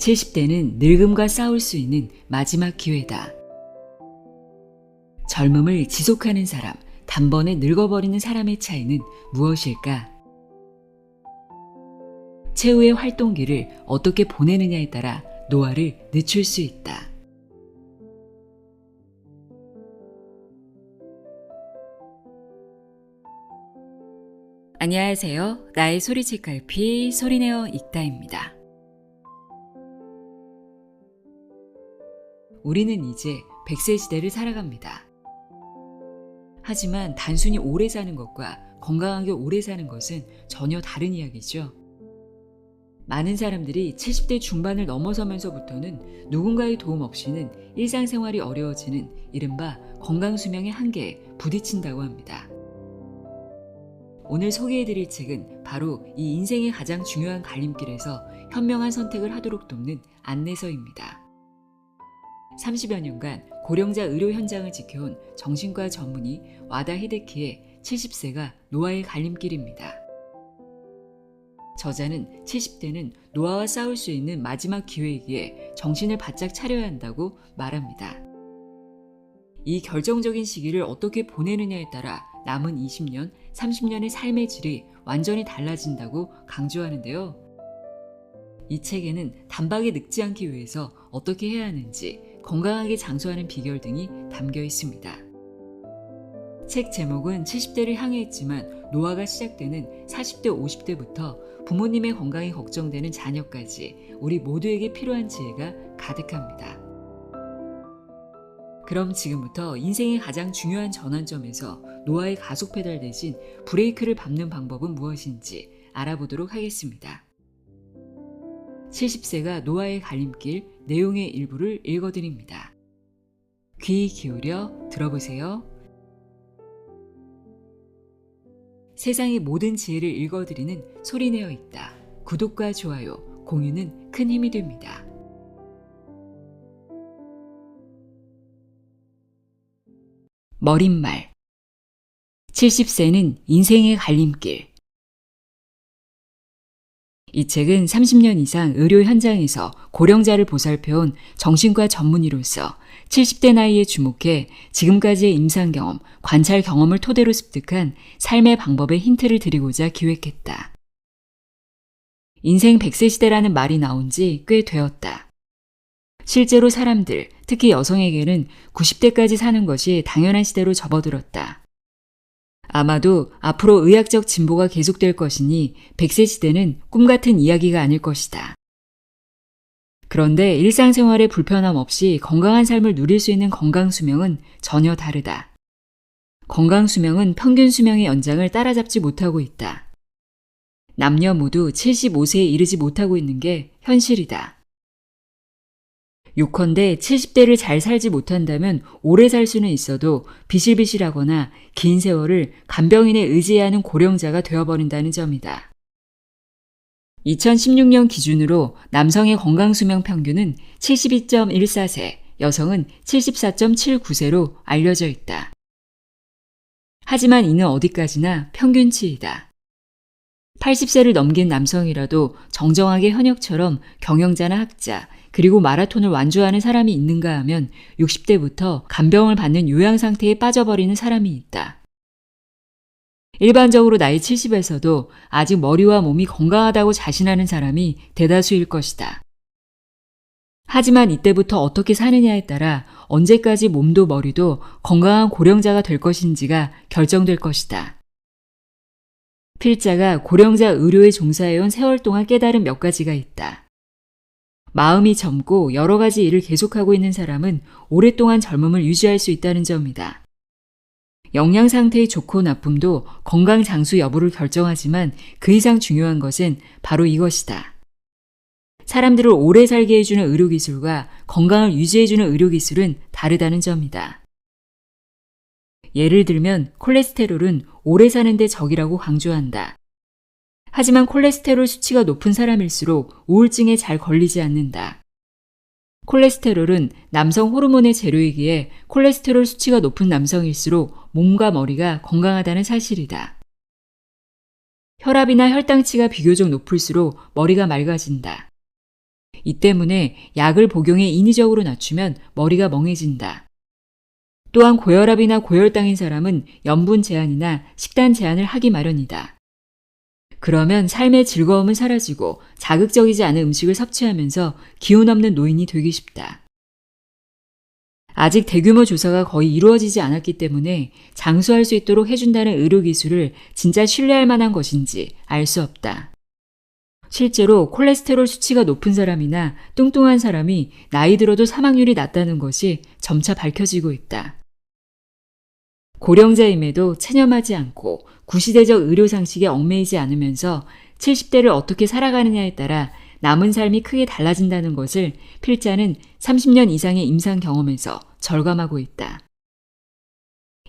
70대는 늙음과 싸울 수 있는 마지막 기회다. 젊음을 지속하는 사람, 단번에 늙어버리는 사람의 차이는 무엇일까? 최후의 활동기를 어떻게 보내느냐에 따라 노화를 늦출 수 있다. 안녕하세요. 나의 소리책 갈피 소리내어 읽다입니다. 우리는 이제 100세 시대를 살아갑니다. 하지만 단순히 오래 사는 것과 건강하게 오래 사는 것은 전혀 다른 이야기죠. 많은 사람들이 70대 중반을 넘어서면서부터는 누군가의 도움 없이는 일상생활이 어려워지는 이른바 건강수명의 한계에 부딪힌다고 합니다. 오늘 소개해드릴 책은 바로 이 인생의 가장 중요한 갈림길에서 현명한 선택을 하도록 돕는 안내서입니다. 30여 년간 고령자 의료 현장을 지켜온 정신과 전문의 와다 히데키의 70세가 노화의 갈림길입니다. 저자는 70대는 노화와 싸울 수 있는 마지막 기회이기에 정신을 바짝 차려야 한다고 말합니다. 이 결정적인 시기를 어떻게 보내느냐에 따라 남은 20년, 30년의 삶의 질이 완전히 달라진다고 강조하는데요. 이 책에는 단박에 늙지 않기 위해서 어떻게 해야 하는지, 건강하게 장수하는 비결 등이 담겨 있습니다. 책 제목은 70대를 향해 있지만 노화가 시작되는 40대, 50대부터 부모님의 건강이 걱정되는 자녀까지 우리 모두에게 필요한 지혜가 가득합니다. 그럼 지금부터 인생의 가장 중요한 전환점에서 노화의 가속 페달 대신 브레이크를 밟는 방법은 무엇인지 알아보도록 하겠습니다. 70세가 노화의 갈림길 내용의 일부를 읽어드립니다. 귀 기울여 들어보세요. 세상의 모든 지혜를 읽어드리는 소리내어 읽다. 구독과 좋아요, 공유는 큰 힘이 됩니다. 머릿말 70세는 인생의 갈림길. 이 책은 30년 이상 의료 현장에서 고령자를 보살펴온 정신과 전문의로서 70대 나이에 주목해 지금까지의 임상 경험, 관찰 경험을 토대로 습득한 삶의 방법의 힌트를 드리고자 기획했다. 인생 100세 시대라는 말이 나온 지 꽤 되었다. 실제로 사람들, 특히 여성에게는 90대까지 사는 것이 당연한 시대로 접어들었다. 아마도 앞으로 의학적 진보가 계속될 것이니 100세 시대는 꿈같은 이야기가 아닐 것이다. 그런데 일상생활에 불편함 없이 건강한 삶을 누릴 수 있는 건강수명은 전혀 다르다. 건강수명은 평균 수명의 연장을 따라잡지 못하고 있다. 남녀 모두 75세에 이르지 못하고 있는 게 현실이다. 요컨대 70대를 잘 살지 못한다면 오래 살 수는 있어도 비실비실하거나 긴 세월을 간병인에 의지해야 하는 고령자가 되어버린다는 점이다. 2016년 기준으로 남성의 건강수명 평균은 72.14세, 여성은 74.79세로 알려져 있다. 하지만 이는 어디까지나 평균치이다. 80세를 넘긴 남성이라도 정정하게 현역처럼 경영자나 학자, 그리고 마라톤을 완주하는 사람이 있는가 하면 60대부터 간병을 받는 요양 상태에 빠져버리는 사람이 있다. 일반적으로 나이 70에서도 아직 머리와 몸이 건강하다고 자신하는 사람이 대다수일 것이다. 하지만 이때부터 어떻게 사느냐에 따라 언제까지 몸도 머리도 건강한 고령자가 될 것인지가 결정될 것이다. 필자가 고령자 의료에 종사해온 세월 동안 깨달은 몇 가지가 있다. 마음이 젊고 여러 가지 일을 계속하고 있는 사람은 오랫동안 젊음을 유지할 수 있다는 점이다. 영양 상태의 좋고 나쁨도 건강 장수 여부를 결정하지만 그 이상 중요한 것은 바로 이것이다. 사람들을 오래 살게 해주는 의료기술과 건강을 유지해주는 의료기술은 다르다는 점이다. 예를 들면 콜레스테롤은 오래 사는데 적이라고 강조한다. 하지만 콜레스테롤 수치가 높은 사람일수록 우울증에 잘 걸리지 않는다. 콜레스테롤은 남성 호르몬의 재료이기에 콜레스테롤 수치가 높은 남성일수록 몸과 머리가 건강하다는 사실이다. 혈압이나 혈당치가 비교적 높을수록 머리가 맑아진다. 이 때문에 약을 복용해 인위적으로 낮추면 머리가 멍해진다. 또한 고혈압이나 고혈당인 사람은 염분 제한이나 식단 제한을 하기 마련이다. 그러면 삶의 즐거움은 사라지고 자극적이지 않은 음식을 섭취하면서 기운 없는 노인이 되기 쉽다. 아직 대규모 조사가 거의 이루어지지 않았기 때문에 장수할 수 있도록 해준다는 의료기술을 진짜 신뢰할 만한 것인지 알 수 없다. 실제로 콜레스테롤 수치가 높은 사람이나 뚱뚱한 사람이 나이 들어도 사망률이 낮다는 것이 점차 밝혀지고 있다. 고령자임에도 체념하지 않고 구시대적 의료 상식에 얽매이지 않으면서 70대를 어떻게 살아가느냐에 따라 남은 삶이 크게 달라진다는 것을 필자는 30년 이상의 임상 경험에서 절감하고 있다.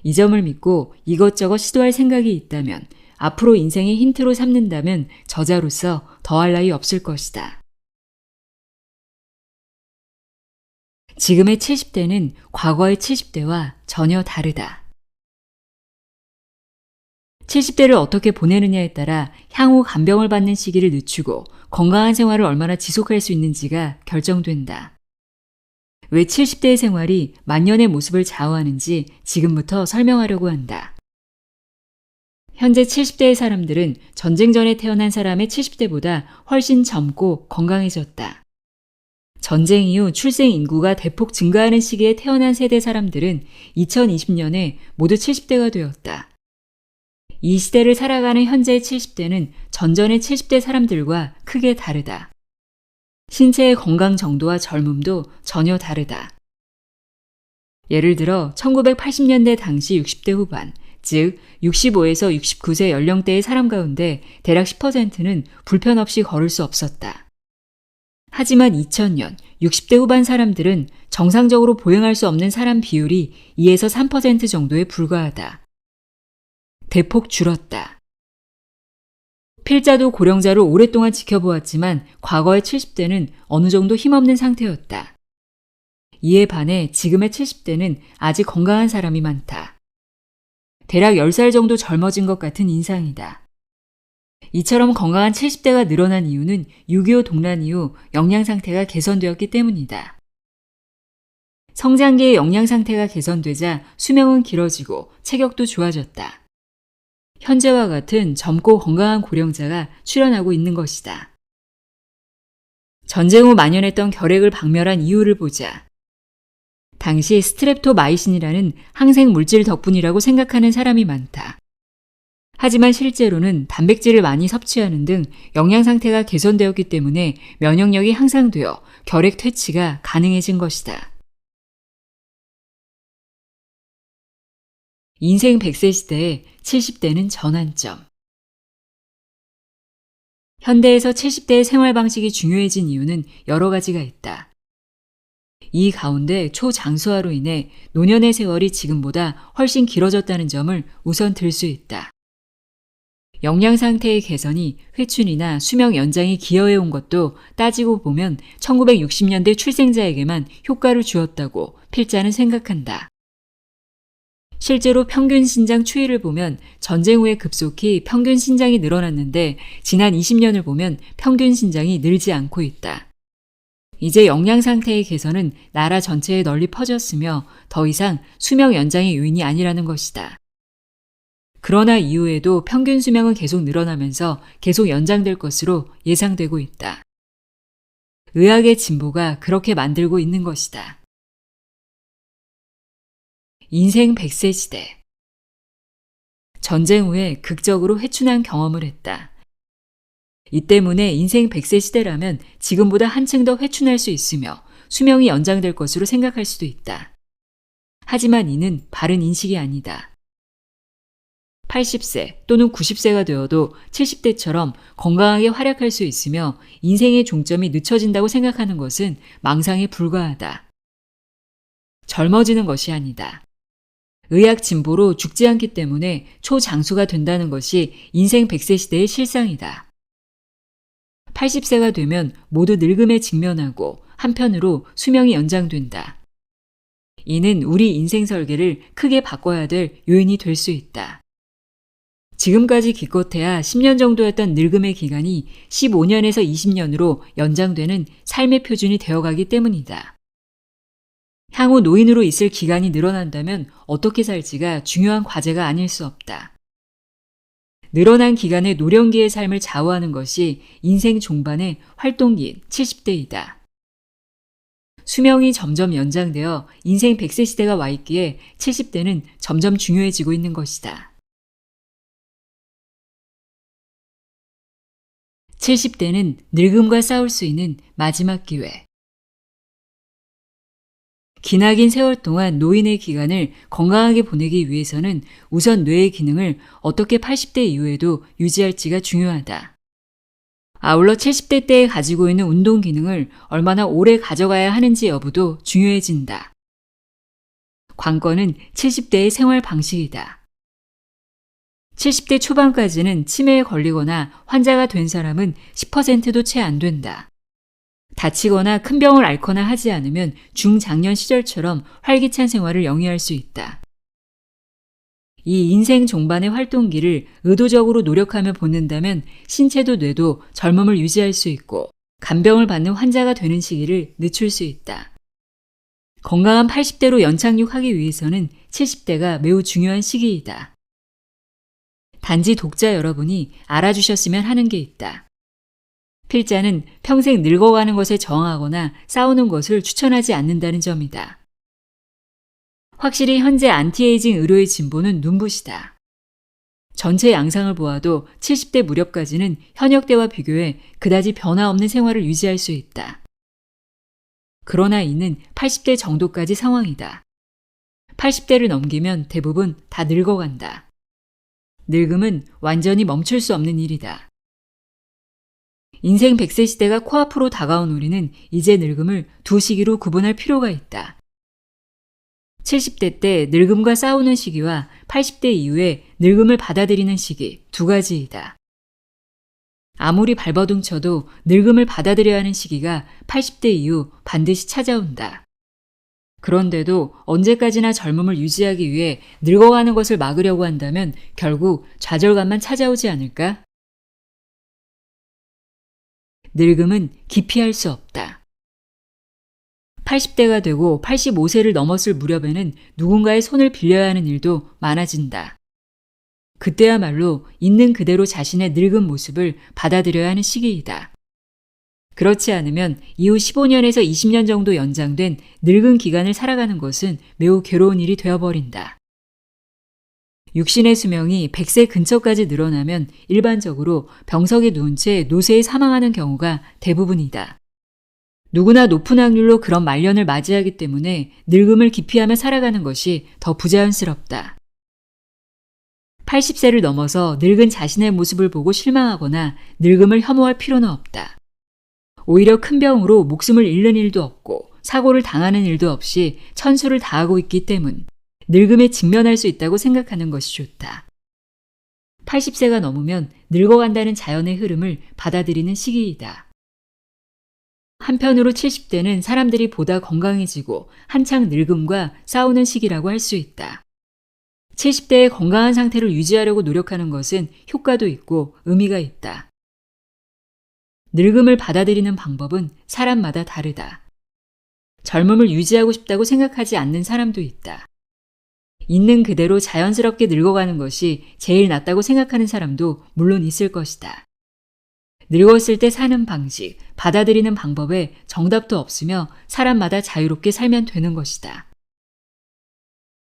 이 점을 믿고 이것저것 시도할 생각이 있다면, 앞으로 인생의 힌트로 삼는다면 저자로서 더할 나위 없을 것이다. 지금의 70대는 과거의 70대와 전혀 다르다. 70대를 어떻게 보내느냐에 따라 향후 간병을 받는 시기를 늦추고 건강한 생활을 얼마나 지속할 수 있는지가 결정된다. 왜 70대의 생활이 만년의 모습을 좌우하는지 지금부터 설명하려고 한다. 현재 70대의 사람들은 전쟁 전에 태어난 사람의 70대보다 훨씬 젊고 건강해졌다. 전쟁 이후 출생 인구가 대폭 증가하는 시기에 태어난 세대 사람들은 2020년에 모두 70대가 되었다. 이 시대를 살아가는 현재의 70대는 전전의 70대 사람들과 크게 다르다. 신체의 건강 정도와 젊음도 전혀 다르다. 예를 들어 1980년대 당시 60대 후반, 즉 65에서 69세 연령대의 사람 가운데 대략 10%는 불편 없이 걸을 수 없었다. 하지만 2000년 60대 후반 사람들은 정상적으로 보행할 수 없는 사람 비율이 2에서 3% 정도에 불과하다. 대폭 줄었다. 필자도 고령자를 오랫동안 지켜보았지만 과거의 70대는 어느 정도 힘없는 상태였다. 이에 반해 지금의 70대는 아직 건강한 사람이 많다. 대략 10살 정도 젊어진 것 같은 인상이다. 이처럼 건강한 70대가 늘어난 이유는 6.25 동란 이후 영양 상태가 개선되었기 때문이다. 성장기의 영양 상태가 개선되자 수명은 길어지고 체격도 좋아졌다. 현재와 같은 젊고 건강한 고령자가 출현하고 있는 것이다. 전쟁 후 만연했던 결핵을 박멸한 이유를 보자. 당시 스트랩토마이신이라는 항생 물질 덕분이라고 생각하는 사람이 많다. 하지만 실제로는 단백질을 많이 섭취하는 등 영양 상태가 개선되었기 때문에 면역력이 향상되어 결핵 퇴치가 가능해진 것이다. 인생 100세 시대에 70대는 전환점. 현대에서 70대의 생활 방식이 중요해진 이유는 여러 가지가 있다. 이 가운데 초장수화로 인해 노년의 세월이 지금보다 훨씬 길어졌다는 점을 우선 들 수 있다. 영양 상태의 개선이 회춘이나 수명 연장에 기여해 온 것도 따지고 보면 1960년대 출생자에게만 효과를 주었다고 필자는 생각한다. 실제로 평균 신장 추이를 보면 전쟁 후에 급속히 평균 신장이 늘어났는데 지난 20년을 보면 평균 신장이 늘지 않고 있다. 이제 영양 상태의 개선은 나라 전체에 널리 퍼졌으며 더 이상 수명 연장의 요인이 아니라는 것이다. 그러나 이후에도 평균 수명은 계속 늘어나면서 계속 연장될 것으로 예상되고 있다. 의학의 진보가 그렇게 만들고 있는 것이다. 인생 100세 시대. 전쟁 후에 극적으로 회춘한 경험을 했다. 이 때문에 인생 100세 시대라면 지금보다 한층 더 회춘할 수 있으며 수명이 연장될 것으로 생각할 수도 있다. 하지만 이는 바른 인식이 아니다. 80세 또는 90세가 되어도 70대처럼 건강하게 활약할 수 있으며 인생의 종점이 늦춰진다고 생각하는 것은 망상에 불과하다. 젊어지는 것이 아니다. 의학 진보로 죽지 않기 때문에 초장수가 된다는 것이 인생 100세 시대의 실상이다. 80세가 되면 모두 늙음에 직면하고 한편으로 수명이 연장된다. 이는 우리 인생 설계를 크게 바꿔야 될 요인이 될 수 있다. 지금까지 기껏해야 10년 정도였던 늙음의 기간이 15년에서 20년으로 연장되는 삶의 표준이 되어가기 때문이다. 향후 노인으로 있을 기간이 늘어난다면 어떻게 살지가 중요한 과제가 아닐 수 없다. 늘어난 기간의 노령기의 삶을 좌우하는 것이 인생 종반의 활동기인 70대이다. 수명이 점점 연장되어 인생 100세 시대가 와 있기에 70대는 점점 중요해지고 있는 것이다. 70대는 늙음과 싸울 수 있는 마지막 기회. 기나긴 세월 동안 노인의 기간을 건강하게 보내기 위해서는 우선 뇌의 기능을 어떻게 80대 이후에도 유지할지가 중요하다. 아울러 70대 때에 가지고 있는 운동 기능을 얼마나 오래 가져가야 하는지 여부도 중요해진다. 관건은 70대의 생활 방식이다. 70대 초반까지는 치매에 걸리거나 환자가 된 사람은 10%도 채 안 된다. 다치거나 큰 병을 앓거나 하지 않으면 중장년 시절처럼 활기찬 생활을 영위할 수 있다. 이 인생 종반의 활동기를 의도적으로 노력하며 보낸다면 신체도 뇌도 젊음을 유지할 수 있고 간병을 받는 환자가 되는 시기를 늦출 수 있다. 건강한 80대로 연착륙하기 위해서는 70대가 매우 중요한 시기이다. 단지 독자 여러분이 알아주셨으면 하는 게 있다. 필자는 평생 늙어가는 것에 저항하거나 싸우는 것을 추천하지 않는다는 점이다. 확실히 현재 안티에이징 의료의 진보는 눈부시다. 전체 양상을 보아도 70대 무렵까지는 현역 때와 비교해 그다지 변화 없는 생활을 유지할 수 있다. 그러나 이는 80대 정도까지 상황이다. 80대를 넘기면 대부분 다 늙어간다. 늙음은 완전히 멈출 수 없는 일이다. 인생 100세 시대가 코앞으로 다가온 우리는 이제 늙음을 두 시기로 구분할 필요가 있다. 70대 때 늙음과 싸우는 시기와 80대 이후에 늙음을 받아들이는 시기 두 가지이다. 아무리 발버둥 쳐도 늙음을 받아들여야 하는 시기가 80대 이후 반드시 찾아온다. 그런데도 언제까지나 젊음을 유지하기 위해 늙어가는 것을 막으려고 한다면 결국 좌절감만 찾아오지 않을까? 늙음은 기피할 수 없다. 80대가 되고 85세를 넘었을 무렵에는 누군가의 손을 빌려야 하는 일도 많아진다. 그때야말로 있는 그대로 자신의 늙은 모습을 받아들여야 하는 시기이다. 그렇지 않으면 이후 15년에서 20년 정도 연장된 늙은 기간을 살아가는 것은 매우 괴로운 일이 되어버린다. 육신의 수명이 100세 근처까지 늘어나면 일반적으로 병석에 누운 채 노쇠에 사망하는 경우가 대부분이다. 누구나 높은 확률로 그런 말년을 맞이하기 때문에 늙음을 기피하며 살아가는 것이 더 부자연스럽다. 80세를 넘어서 늙은 자신의 모습을 보고 실망하거나 늙음을 혐오할 필요는 없다. 오히려 큰 병으로 목숨을 잃는 일도 없고 사고를 당하는 일도 없이 천수를 다하고 있기 때문 늙음에 직면할 수 있다고 생각하는 것이 좋다. 80세가 넘으면 늙어간다는 자연의 흐름을 받아들이는 시기이다. 한편으로 70대는 사람들이 보다 건강해지고 한창 늙음과 싸우는 시기라고 할 수 있다. 70대의 건강한 상태를 유지하려고 노력하는 것은 효과도 있고 의미가 있다. 늙음을 받아들이는 방법은 사람마다 다르다. 젊음을 유지하고 싶다고 생각하지 않는 사람도 있다. 있는 그대로 자연스럽게 늙어가는 것이 제일 낫다고 생각하는 사람도 물론 있을 것이다. 늙었을 때 사는 방식, 받아들이는 방법에 정답도 없으며 사람마다 자유롭게 살면 되는 것이다.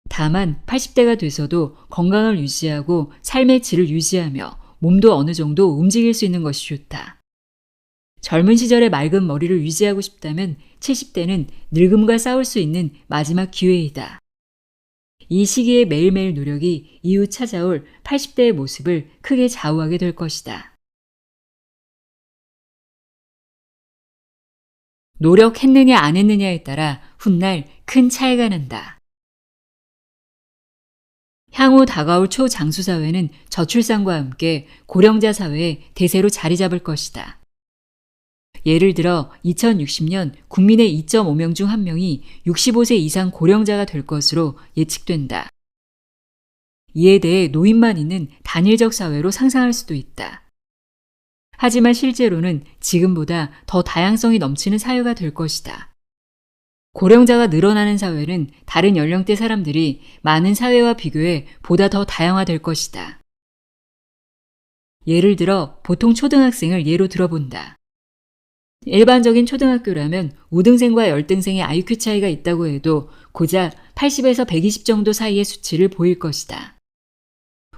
다만 80대가 돼서도 건강을 유지하고 삶의 질을 유지하며 몸도 어느 정도 움직일 수 있는 것이 좋다. 젊은 시절의 맑은 머리를 유지하고 싶다면 70대는 늙음과 싸울 수 있는 마지막 기회이다. 이 시기의 매일매일 노력이 이후 찾아올 80대의 모습을 크게 좌우하게 될 것이다. 노력했느냐 안 했느냐에 따라 훗날 큰 차이가 난다. 향후 다가올 초장수사회는 저출산과 함께 고령자 사회에 대세로 자리 잡을 것이다. 예를 들어 2060년 국민의 2.5명 중 1명이 65세 이상 고령자가 될 것으로 예측된다. 이에 대해 노인만 있는 단일적 사회로 상상할 수도 있다. 하지만 실제로는 지금보다 더 다양성이 넘치는 사회가 될 것이다. 고령자가 늘어나는 사회는 다른 연령대 사람들이 많은 사회와 비교해 보다 더 다양화될 것이다. 예를 들어 보통 초등학생을 예로 들어본다. 일반적인 초등학교라면 5등생과 10등생의 IQ 차이가 있다고 해도 고작 80에서 120 정도 사이의 수치를 보일 것이다.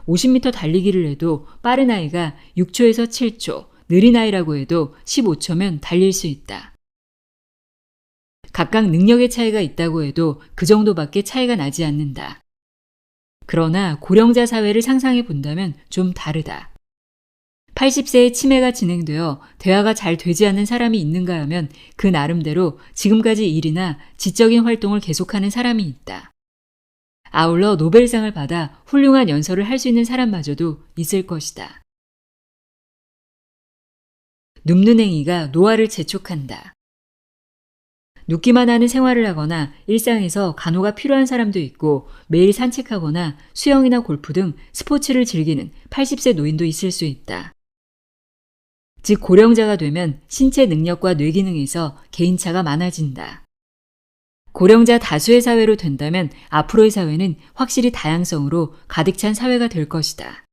50m 달리기를 해도 빠른 아이가 6초에서 7초, 느린 아이라고 해도 15초면 달릴 수 있다. 각각 능력의 차이가 있다고 해도 그 정도밖에 차이가 나지 않는다. 그러나 고령자 사회를 상상해 본다면 좀 다르다. 80세의 치매가 진행되어 대화가 잘 되지 않는 사람이 있는가 하면 그 나름대로 지금까지 일이나 지적인 활동을 계속하는 사람이 있다. 아울러 노벨상을 받아 훌륭한 연설을 할 수 있는 사람마저도 있을 것이다. 눕는 행위가 노화를 재촉한다. 눕기만 하는 생활을 하거나 일상에서 간호가 필요한 사람도 있고 매일 산책하거나 수영이나 골프 등 스포츠를 즐기는 80세 노인도 있을 수 있다. 즉 고령자가 되면 신체 능력과 뇌 기능에서 개인차가 많아진다. 고령자 다수의 사회로 된다면 앞으로의 사회는 확실히 다양성으로 가득 찬 사회가 될 것이다.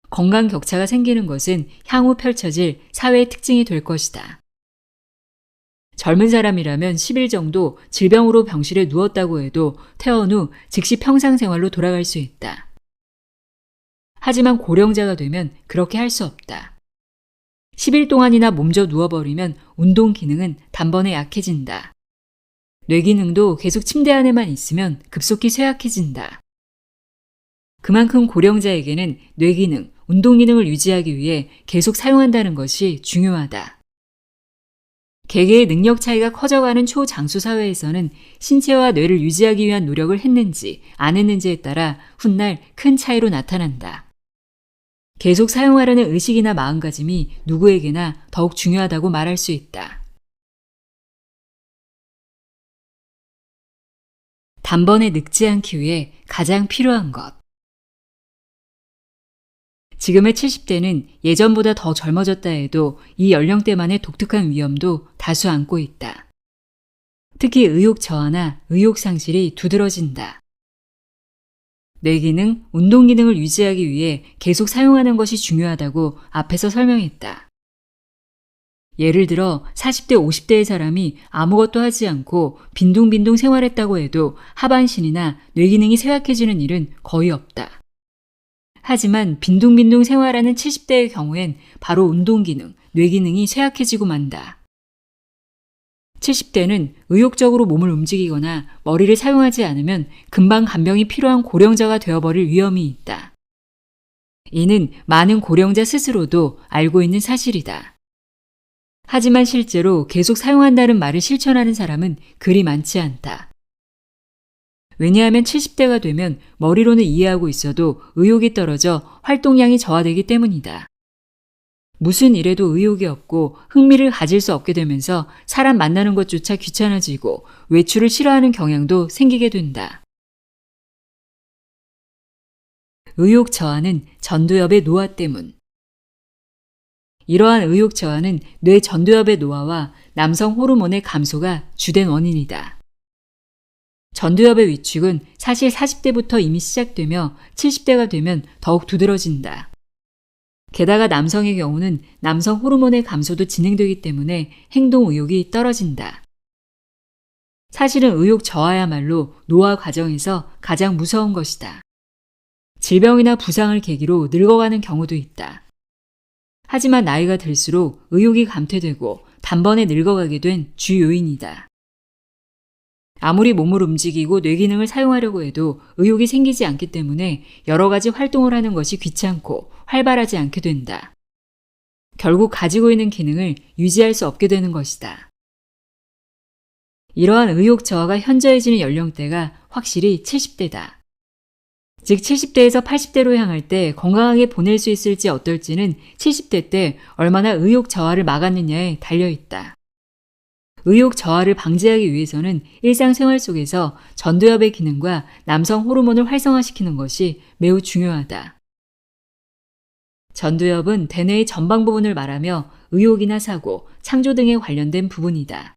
건강 격차가 생기는 것은 향후 펼쳐질 사회의 특징이 될 것이다. 젊은 사람이라면 10일 정도 질병으로 병실에 누웠다고 해도 퇴원 후 즉시 평상생활로 돌아갈 수 있다. 하지만 고령자가 되면 그렇게 할 수 없다. 10일 동안이나 몸져 누워버리면 운동 기능은 단번에 약해진다. 뇌 기능도 계속 침대 안에만 있으면 급속히 쇠약해진다. 그만큼 고령자에게는 뇌 기능, 운동 기능을 유지하기 위해 계속 사용한다는 것이 중요하다. 개개의 능력 차이가 커져가는 초장수 사회에서는 신체와 뇌를 유지하기 위한 노력을 했는지 안 했는지에 따라 훗날 큰 차이로 나타난다. 계속 사용하려는 의식이나 마음가짐이 누구에게나 더욱 중요하다고 말할 수 있다. 단번에 늙지 않기 위해 가장 필요한 것. 지금의 70대는 예전보다 더 젊어졌다 해도 이 연령대만의 독특한 위험도 다수 안고 있다. 특히 의욕 저하나 의욕 상실이 두드러진다. 뇌 기능, 운동 기능을 유지하기 위해 계속 사용하는 것이 중요하다고 앞에서 설명했다. 예를 들어 40대, 50대의 사람이 아무것도 하지 않고 빈둥빈둥 생활했다고 해도 하반신이나 뇌 기능이 쇠약해지는 일은 거의 없다. 하지만 빈둥빈둥 생활하는 70대의 경우엔 바로 운동 기능, 뇌 기능이 쇠약해지고 만다. 70대는 의욕적으로 몸을 움직이거나 머리를 사용하지 않으면 금방 간병이 필요한 고령자가 되어버릴 위험이 있다. 이는 많은 고령자 스스로도 알고 있는 사실이다. 하지만 실제로 계속 사용한다는 말을 실천하는 사람은 그리 많지 않다. 왜냐하면 70대가 되면 머리로는 이해하고 있어도 의욕이 떨어져 활동량이 저하되기 때문이다. 무슨 일에도 의욕이 없고 흥미를 가질 수 없게 되면서 사람 만나는 것조차 귀찮아지고 외출을 싫어하는 경향도 생기게 된다. 의욕 저하는 전두엽의 노화 때문. 이러한 의욕 저하는 뇌 전두엽의 노화와 남성 호르몬의 감소가 주된 원인이다. 전두엽의 위축은 사실 40대부터 이미 시작되며 70대가 되면 더욱 두드러진다. 게다가 남성의 경우는 남성 호르몬의 감소도 진행되기 때문에 행동 의욕이 떨어진다. 사실은 의욕 저하야말로 노화 과정에서 가장 무서운 것이다. 질병이나 부상을 계기로 늙어가는 경우도 있다. 하지만 나이가 들수록 의욕이 감퇴되고 단번에 늙어가게 된 주 요인이다. 아무리 몸을 움직이고 뇌 기능을 사용하려고 해도 의욕이 생기지 않기 때문에 여러 가지 활동을 하는 것이 귀찮고 활발하지 않게 된다. 결국 가지고 있는 기능을 유지할 수 없게 되는 것이다. 이러한 의욕 저하가 현저해지는 연령대가 확실히 70대다. 즉 70대에서 80대로 향할 때 건강하게 보낼 수 있을지 어떨지는 70대 때 얼마나 의욕 저하를 막았느냐에 달려있다. 의욕 저하를 방지하기 위해서는 일상생활 속에서 전두엽의 기능과 남성 호르몬을 활성화시키는 것이 매우 중요하다. 전두엽은 대뇌의 전방 부분을 말하며 의욕이나 사고, 창조 등에 관련된 부분이다.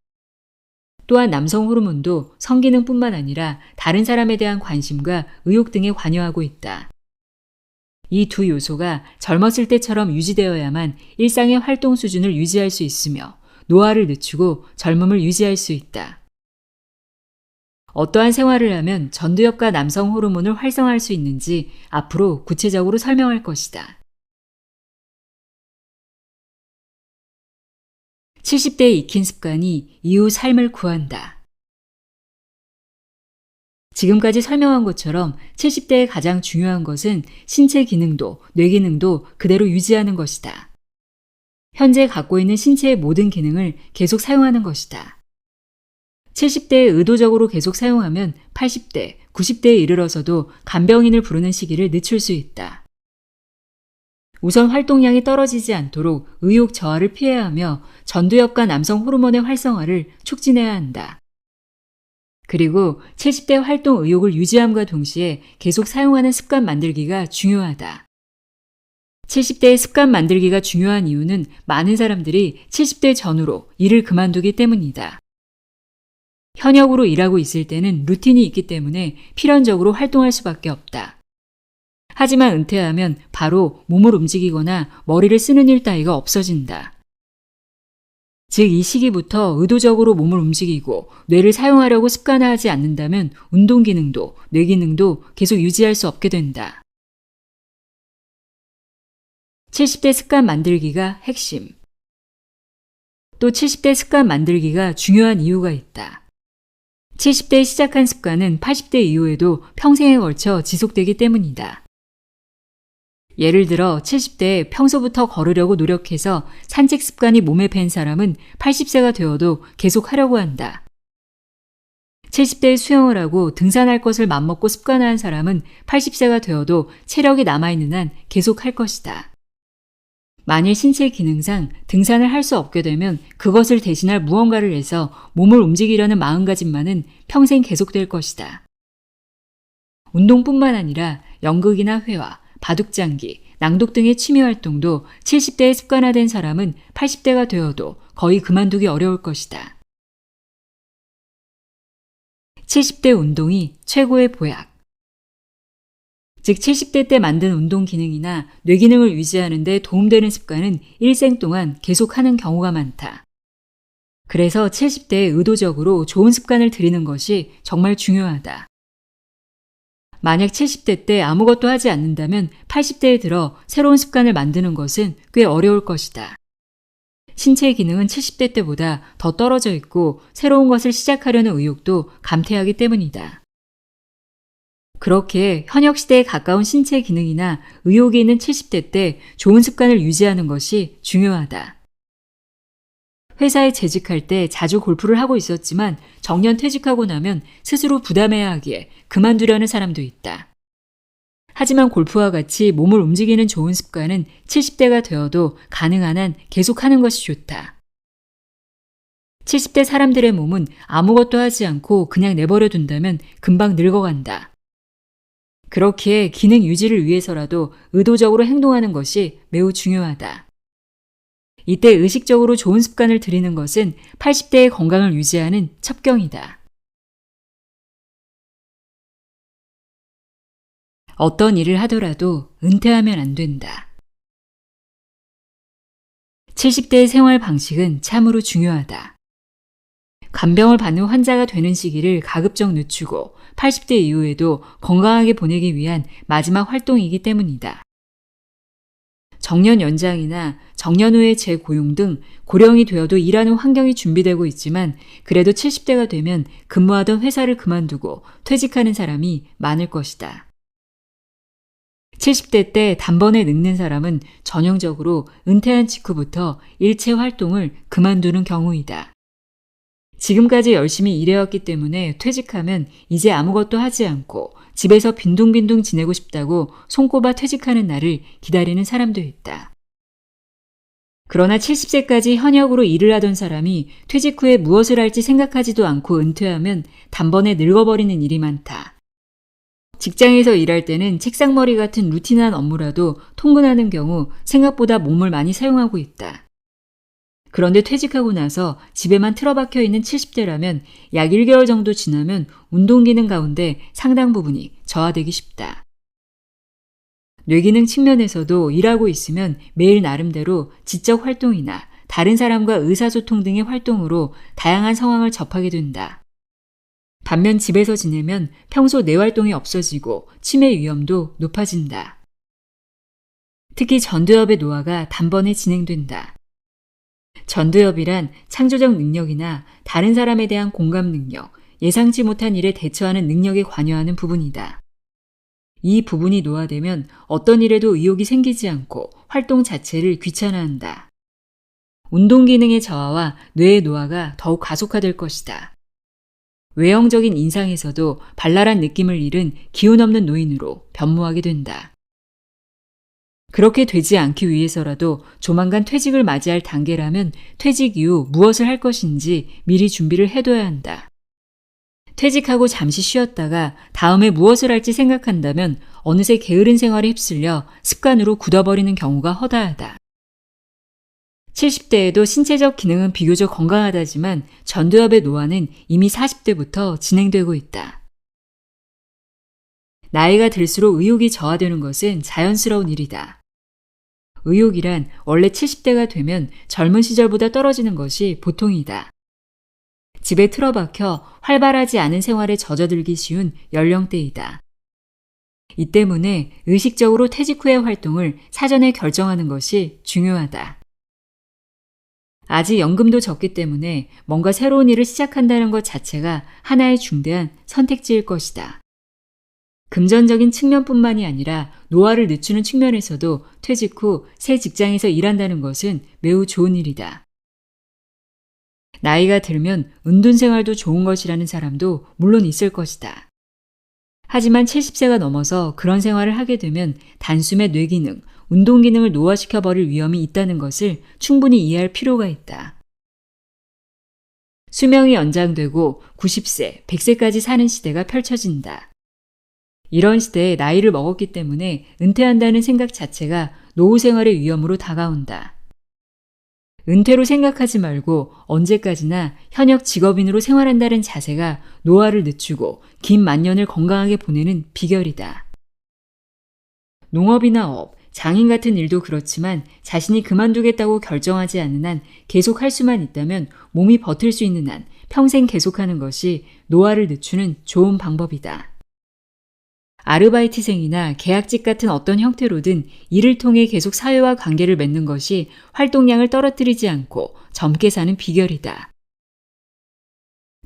또한 남성 호르몬도 성기능뿐만 아니라 다른 사람에 대한 관심과 의욕 등에 관여하고 있다. 이 두 요소가 젊었을 때처럼 유지되어야만 일상의 활동 수준을 유지할 수 있으며 노화를 늦추고 젊음을 유지할 수 있다. 어떠한 생활을 하면 전두엽과 남성 호르몬을 활성화할 수 있는지 앞으로 구체적으로 설명할 것이다. 70대의 익힌 습관이 이후 삶을 구한다. 지금까지 설명한 것처럼 70대의 가장 중요한 것은 신체 기능도 뇌 기능도 그대로 유지하는 것이다. 현재 갖고 있는 신체의 모든 기능을 계속 사용하는 것이다. 70대에 의도적으로 계속 사용하면 80대, 90대에 이르러서도 간병인을 부르는 시기를 늦출 수 있다. 우선 활동량이 떨어지지 않도록 의욕 저하를 피해야 하며 전두엽과 남성 호르몬의 활성화를 촉진해야 한다. 그리고 70대 활동 의욕을 유지함과 동시에 계속 사용하는 습관 만들기가 중요하다. 70대의 습관 만들기가 중요한 이유는 많은 사람들이 70대 전후로 일을 그만두기 때문이다. 현역으로 일하고 있을 때는 루틴이 있기 때문에 필연적으로 활동할 수밖에 없다. 하지만 은퇴하면 바로 몸을 움직이거나 머리를 쓰는 일 따위가 없어진다. 즉 이 시기부터 의도적으로 몸을 움직이고 뇌를 사용하려고 습관화하지 않는다면 운동 기능도 뇌 기능도 계속 유지할 수 없게 된다. 70대 습관 만들기가 핵심. 또 70대 습관 만들기가 중요한 이유가 있다. 70대에 시작한 습관은 80대 이후에도 평생에 걸쳐 지속되기 때문이다. 예를 들어 70대에 평소부터 걸으려고 노력해서 산책 습관이 몸에 밴 사람은 80세가 되어도 계속 하려고 한다. 70대에 수영을 하고 등산할 것을 맘먹고 습관화한 사람은 80세가 되어도 체력이 남아있는 한 계속 할 것이다. 만일 신체 기능상 등산을 할 수 없게 되면 그것을 대신할 무언가를 해서 몸을 움직이려는 마음가짐만은 평생 계속될 것이다. 운동뿐만 아니라 연극이나 회화, 바둑장기, 낭독 등의 취미활동도 70대에 습관화된 사람은 80대가 되어도 거의 그만두기 어려울 것이다. 70대 운동이 최고의 보약. 즉 70대 때 만든 운동 기능이나 뇌 기능을 유지하는 데 도움되는 습관은 일생 동안 계속하는 경우가 많다. 그래서 70대에 의도적으로 좋은 습관을 들이는 것이 정말 중요하다. 만약 70대 때 아무것도 하지 않는다면 80대에 들어 새로운 습관을 만드는 것은 꽤 어려울 것이다. 신체의 기능은 70대 때보다 더 떨어져 있고 새로운 것을 시작하려는 의욕도 감퇴하기 때문이다. 그렇게 현역 시대에 가까운 신체 기능이나 의욕이 있는 70대 때 좋은 습관을 유지하는 것이 중요하다. 회사에 재직할 때 자주 골프를 하고 있었지만 정년 퇴직하고 나면 스스로 부담해야 하기에 그만두려는 사람도 있다. 하지만 골프와 같이 몸을 움직이는 좋은 습관은 70대가 되어도 가능한 한 계속하는 것이 좋다. 70대 사람들의 몸은 아무것도 하지 않고 그냥 내버려 둔다면 금방 늙어간다. 그렇기에 기능 유지를 위해서라도 의도적으로 행동하는 것이 매우 중요하다. 이때 의식적으로 좋은 습관을 들이는 것은 80대의 건강을 유지하는 첩경이다. 어떤 일을 하더라도 은퇴하면 안 된다. 70대의 생활 방식은 참으로 중요하다. 간병을 받는 환자가 되는 시기를 가급적 늦추고 80대 이후에도 건강하게 보내기 위한 마지막 활동이기 때문이다. 정년 연장이나 정년 후의 재고용 등 고령이 되어도 일하는 환경이 준비되고 있지만 그래도 70대가 되면 근무하던 회사를 그만두고 퇴직하는 사람이 많을 것이다. 70대 때 단번에 늙는 사람은 전형적으로 은퇴한 직후부터 일체 활동을 그만두는 경우이다. 지금까지 열심히 일해왔기 때문에 퇴직하면 이제 아무것도 하지 않고 집에서 빈둥빈둥 지내고 싶다고 손꼽아 퇴직하는 날을 기다리는 사람도 있다. 그러나 70세까지 현역으로 일을 하던 사람이 퇴직 후에 무엇을 할지 생각하지도 않고 은퇴하면 단번에 늙어버리는 일이 많다. 직장에서 일할 때는 책상머리 같은 루틴한 업무라도 통근하는 경우 생각보다 몸을 많이 사용하고 있다. 그런데 퇴직하고 나서 집에만 틀어박혀 있는 70대라면 약 1개월 정도 지나면 운동기능 가운데 상당 부분이 저하되기 쉽다. 뇌기능 측면에서도 일하고 있으면 매일 나름대로 지적 활동이나 다른 사람과 의사소통 등의 활동으로 다양한 상황을 접하게 된다. 반면 집에서 지내면 평소 뇌활동이 없어지고 치매 위험도 높아진다. 특히 전두엽의 노화가 단번에 진행된다. 전두엽이란 창조적 능력이나 다른 사람에 대한 공감 능력, 예상치 못한 일에 대처하는 능력에 관여하는 부분이다. 이 부분이 노화되면 어떤 일에도 의욕이 생기지 않고 활동 자체를 귀찮아한다. 운동 기능의 저하와 뇌의 노화가 더욱 가속화될 것이다. 외형적인 인상에서도 발랄한 느낌을 잃은 기운 없는 노인으로 변모하게 된다. 그렇게 되지 않기 위해서라도 조만간 퇴직을 맞이할 단계라면 퇴직 이후 무엇을 할 것인지 미리 준비를 해둬야 한다. 퇴직하고 잠시 쉬었다가 다음에 무엇을 할지 생각한다면 어느새 게으른 생활에 휩쓸려 습관으로 굳어버리는 경우가 허다하다. 70대에도 신체적 기능은 비교적 건강하다지만 전두엽의 노화는 이미 40대부터 진행되고 있다. 나이가 들수록 의욕이 저하되는 것은 자연스러운 일이다. 의욕이란 원래 70대가 되면 젊은 시절보다 떨어지는 것이 보통이다. 집에 틀어박혀 활발하지 않은 생활에 젖어들기 쉬운 연령대이다. 이 때문에 의식적으로 퇴직 후의 활동을 사전에 결정하는 것이 중요하다. 아직 연금도 적기 때문에 뭔가 새로운 일을 시작한다는 것 자체가 하나의 중대한 선택지일 것이다. 금전적인 측면뿐만이 아니라 노화를 늦추는 측면에서도 퇴직 후 새 직장에서 일한다는 것은 매우 좋은 일이다. 나이가 들면 은둔 생활도 좋은 것이라는 사람도 물론 있을 것이다. 하지만 70세가 넘어서 그런 생활을 하게 되면 단숨에 뇌기능, 운동기능을 노화시켜버릴 위험이 있다는 것을 충분히 이해할 필요가 있다. 수명이 연장되고 90세, 100세까지 사는 시대가 펼쳐진다. 이런 시대에 나이를 먹었기 때문에 은퇴한다는 생각 자체가 노후 생활의 위험으로 다가온다. 은퇴로 생각하지 말고 언제까지나 현역 직업인으로 생활한다는 자세가 노화를 늦추고 긴 만년을 건강하게 보내는 비결이다. 농업이나 업, 장인 같은 일도 그렇지만 자신이 그만두겠다고 결정하지 않는 한 계속 할 수만 있다면 몸이 버틸 수 있는 한 평생 계속하는 것이 노화를 늦추는 좋은 방법이다. 아르바이트생이나 계약직 같은 어떤 형태로든 일을 통해 계속 사회와 관계를 맺는 것이 활동량을 떨어뜨리지 않고 젊게 사는 비결이다.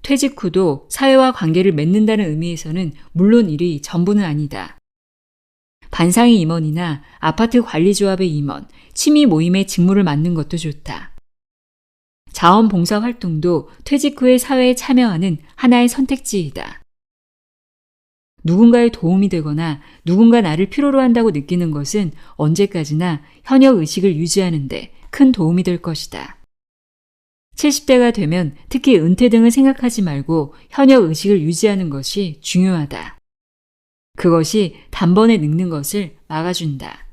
퇴직 후도 사회와 관계를 맺는다는 의미에서는 물론 일이 전부는 아니다. 반상의 임원이나 아파트 관리조합의 임원, 취미 모임의 직무를 맡는 것도 좋다. 자원봉사 활동도 퇴직 후에 사회에 참여하는 하나의 선택지이다. 누군가의 도움이 되거나 누군가 나를 필요로 한다고 느끼는 것은 언제까지나 현역 의식을 유지하는 데 큰 도움이 될 것이다. 70대가 되면 특히 은퇴 등을 생각하지 말고 현역 의식을 유지하는 것이 중요하다. 그것이 단번에 늙는 것을 막아준다.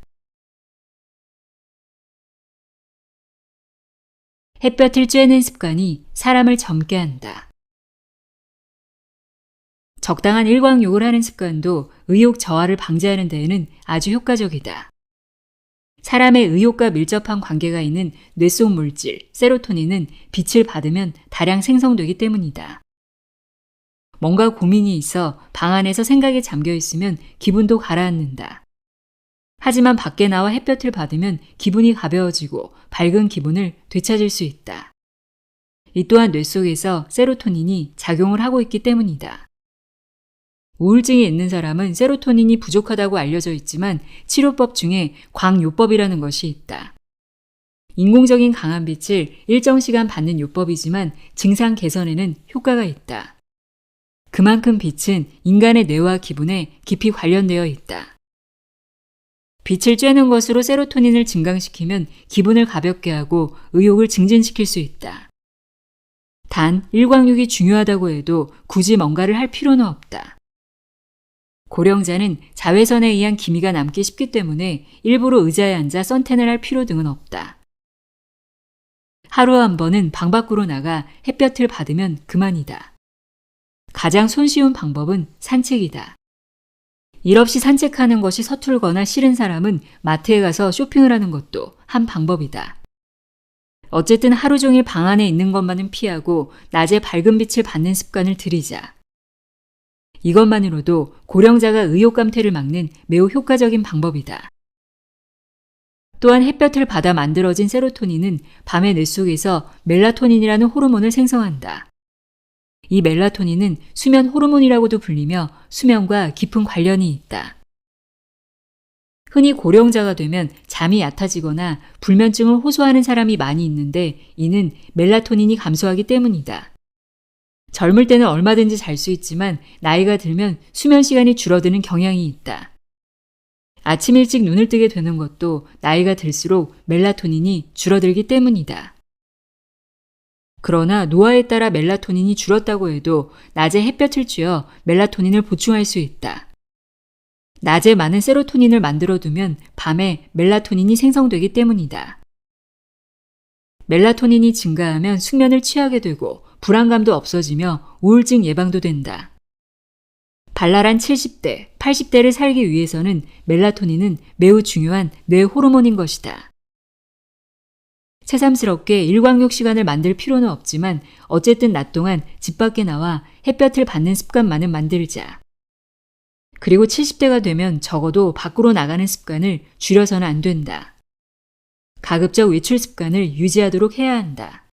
햇볕을 쬐는 습관이 사람을 젊게 한다. 적당한 일광욕을 하는 습관도 의욕 저하를 방지하는 데에는 아주 효과적이다. 사람의 의욕과 밀접한 관계가 있는 뇌 속 물질, 세로토닌은 빛을 받으면 다량 생성되기 때문이다. 뭔가 고민이 있어 방 안에서 생각에 잠겨 있으면 기분도 가라앉는다. 하지만 밖에 나와 햇볕을 받으면 기분이 가벼워지고 밝은 기분을 되찾을 수 있다. 이 또한 뇌 속에서 세로토닌이 작용을 하고 있기 때문이다. 우울증이 있는 사람은 세로토닌이 부족하다고 알려져 있지만 치료법 중에 광요법이라는 것이 있다. 인공적인 강한 빛을 일정 시간 받는 요법이지만 증상 개선에는 효과가 있다. 그만큼 빛은 인간의 뇌와 기분에 깊이 관련되어 있다. 빛을 쬐는 것으로 세로토닌을 증강시키면 기분을 가볍게 하고 의욕을 증진시킬 수 있다. 단, 일광욕이 중요하다고 해도 굳이 뭔가를 할 필요는 없다. 고령자는 자외선에 의한 기미가 남기 쉽기 때문에 일부러 의자에 앉아 선탠을 할 필요 등은 없다. 하루 한 번은 방 밖으로 나가 햇볕을 받으면 그만이다. 가장 손쉬운 방법은 산책이다. 일 없이 산책하는 것이 서툴거나 싫은 사람은 마트에 가서 쇼핑을 하는 것도 한 방법이다. 어쨌든 하루 종일 방 안에 있는 것만은 피하고 낮에 밝은 빛을 받는 습관을 들이자. 이것만으로도 고령자가 의욕 감퇴를 막는 매우 효과적인 방법이다. 또한 햇볕을 받아 만들어진 세로토닌은 밤의 뇌 속에서 멜라토닌이라는 호르몬을 생성한다. 이 멜라토닌은 수면 호르몬이라고도 불리며 수면과 깊은 관련이 있다. 흔히 고령자가 되면 잠이 얕아지거나 불면증을 호소하는 사람이 많이 있는데 이는 멜라토닌이 감소하기 때문이다. 젊을 때는 얼마든지 잘 수 있지만 나이가 들면 수면 시간이 줄어드는 경향이 있다. 아침 일찍 눈을 뜨게 되는 것도 나이가 들수록 멜라토닌이 줄어들기 때문이다. 그러나 노화에 따라 멜라토닌이 줄었다고 해도 낮에 햇볕을 쬐어 멜라토닌을 보충할 수 있다. 낮에 많은 세로토닌을 만들어두면 밤에 멜라토닌이 생성되기 때문이다. 멜라토닌이 증가하면 숙면을 취하게 되고 불안감도 없어지며 우울증 예방도 된다. 발랄한 70대, 80대를 살기 위해서는 멜라토닌은 매우 중요한 뇌 호르몬인 것이다. 새삼스럽게 일광욕 시간을 만들 필요는 없지만 어쨌든 낮 동안 집 밖에 나와 햇볕을 받는 습관만은 만들자. 그리고 70대가 되면 적어도 밖으로 나가는 습관을 줄여서는 안 된다. 가급적 외출 습관을 유지하도록 해야 한다.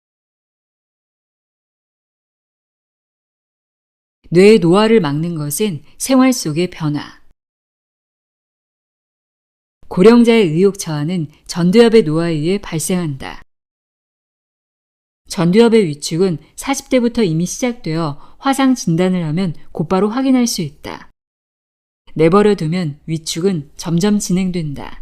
뇌의 노화를 막는 것은 생활 속의 변화. 고령자의 의욕 저하는 전두엽의 노화에 의해 발생한다. 전두엽의 위축은 40대부터 이미 시작되어 화상 진단을 하면 곧바로 확인할 수 있다. 내버려 두면 위축은 점점 진행된다.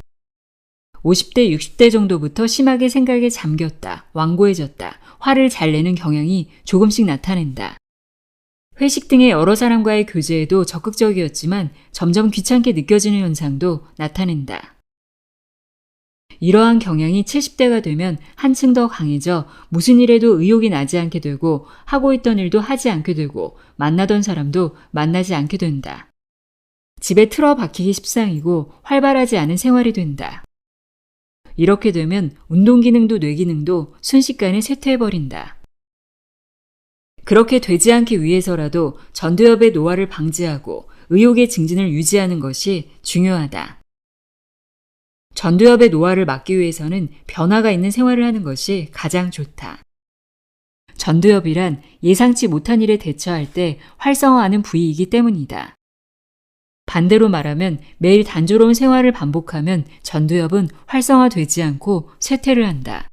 50대, 60대 정도부터 심하게 생각에 잠겼다, 완고해졌다, 화를 잘 내는 경향이 조금씩 나타낸다. 회식 등의 여러 사람과의 교제에도 적극적이었지만 점점 귀찮게 느껴지는 현상도 나타낸다. 이러한 경향이 70대가 되면 한층 더 강해져 무슨 일에도 의욕이 나지 않게 되고 하고 있던 일도 하지 않게 되고 만나던 사람도 만나지 않게 된다. 집에 틀어박히기 십상이고 활발하지 않은 생활이 된다. 이렇게 되면 운동기능도 뇌기능도 순식간에 쇠퇴해버린다. 그렇게 되지 않기 위해서라도 전두엽의 노화를 방지하고 의욕의 증진을 유지하는 것이 중요하다. 전두엽의 노화를 막기 위해서는 변화가 있는 생활을 하는 것이 가장 좋다. 전두엽이란 예상치 못한 일에 대처할 때 활성화하는 부위이기 때문이다. 반대로 말하면 매일 단조로운 생활을 반복하면 전두엽은 활성화되지 않고 쇠퇴를 한다.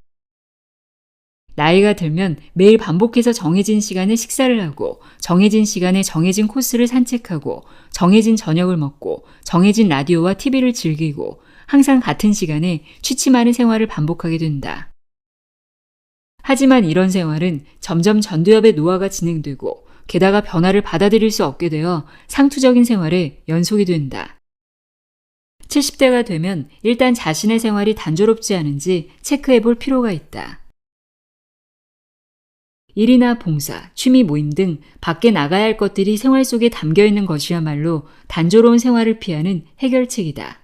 나이가 들면 매일 반복해서 정해진 시간에 식사를 하고 정해진 시간에 정해진 코스를 산책하고 정해진 저녁을 먹고 정해진 라디오와 TV를 즐기고 항상 같은 시간에 취침하는 생활을 반복하게 된다. 하지만 이런 생활은 점점 전두엽의 노화가 진행되고 게다가 변화를 받아들일 수 없게 되어 상투적인 생활의 연속이 된다. 70대가 되면 일단 자신의 생활이 단조롭지 않은지 체크해 볼 필요가 있다. 일이나 봉사, 취미 모임 등 밖에 나가야 할 것들이 생활 속에 담겨 있는 것이야말로 단조로운 생활을 피하는 해결책이다.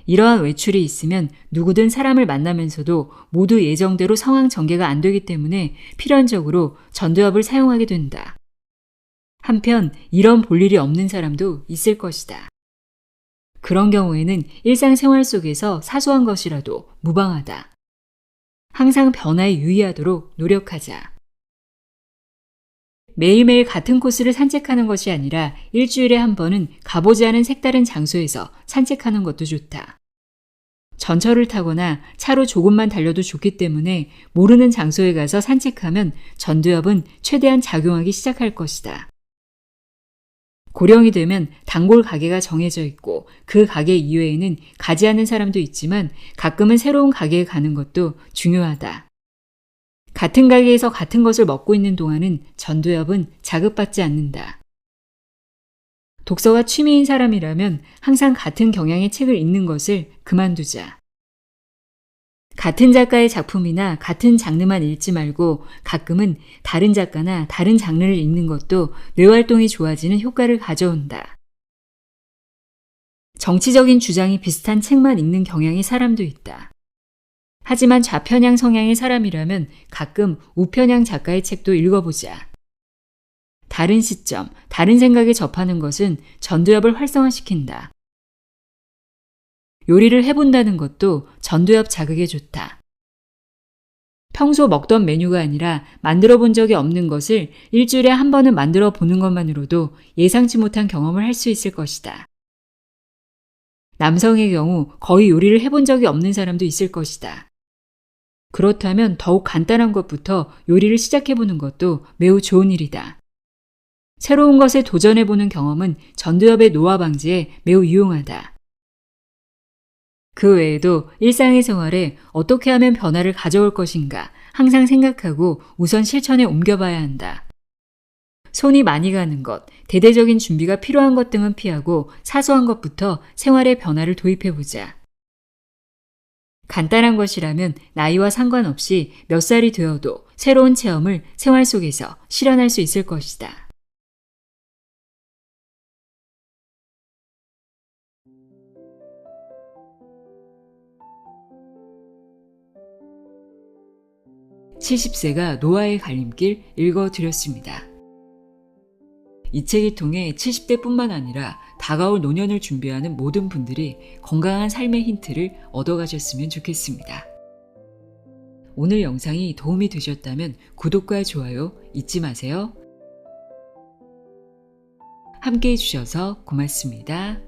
이러한 외출이 있으면 누구든 사람을 만나면서도 모두 예정대로 상황 전개가 안 되기 때문에 필연적으로 전두엽을 사용하게 된다. 한편 이런 볼일이 없는 사람도 있을 것이다. 그런 경우에는 일상생활 속에서 사소한 것이라도 무방하다. 항상 변화에 유의하도록 노력하자. 매일매일 같은 코스를 산책하는 것이 아니라 일주일에 한 번은 가보지 않은 색다른 장소에서 산책하는 것도 좋다. 전철을 타거나 차로 조금만 달려도 좋기 때문에 모르는 장소에 가서 산책하면 전두엽은 최대한 작용하기 시작할 것이다. 고령이 되면 단골 가게가 정해져 있고 그 가게 이외에는 가지 않는 사람도 있지만 가끔은 새로운 가게에 가는 것도 중요하다. 같은 가게에서 같은 것을 먹고 있는 동안은 전두엽은 자극받지 않는다. 독서가 취미인 사람이라면 항상 같은 경향의 책을 읽는 것을 그만두자. 같은 작가의 작품이나 같은 장르만 읽지 말고 가끔은 다른 작가나 다른 장르를 읽는 것도 뇌활동이 좋아지는 효과를 가져온다. 정치적인 주장이 비슷한 책만 읽는 경향의 사람도 있다. 하지만 좌편향 성향의 사람이라면 가끔 우편향 작가의 책도 읽어보자. 다른 시점, 다른 생각에 접하는 것은 전두엽을 활성화시킨다. 요리를 해본다는 것도 전두엽 자극에 좋다. 평소 먹던 메뉴가 아니라 만들어 본 적이 없는 것을 일주일에 한 번은 만들어 보는 것만으로도 예상치 못한 경험을 할 수 있을 것이다. 남성의 경우 거의 요리를 해본 적이 없는 사람도 있을 것이다. 그렇다면 더욱 간단한 것부터 요리를 시작해보는 것도 매우 좋은 일이다. 새로운 것에 도전해보는 경험은 전두엽의 노화 방지에 매우 유용하다. 그 외에도 일상의 생활에 어떻게 하면 변화를 가져올 것인가 항상 생각하고 우선 실천에 옮겨봐야 한다. 손이 많이 가는 것, 대대적인 준비가 필요한 것 등은 피하고 사소한 것부터 생활에 변화를 도입해보자. 간단한 것이라면 나이와 상관없이 몇 살이 되어도 새로운 체험을 생활 속에서 실현할 수 있을 것이다. (70세가) 노화의 갈림길 읽어드렸습니다. 이 책을 통해 70대뿐만 아니라 다가올 노년을 준비하는 모든 분들이 건강한 삶의 힌트를 얻어가셨으면 좋겠습니다. 오늘 영상이 도움이 되셨다면 구독과 좋아요 잊지 마세요. 함께 해주셔서 고맙습니다.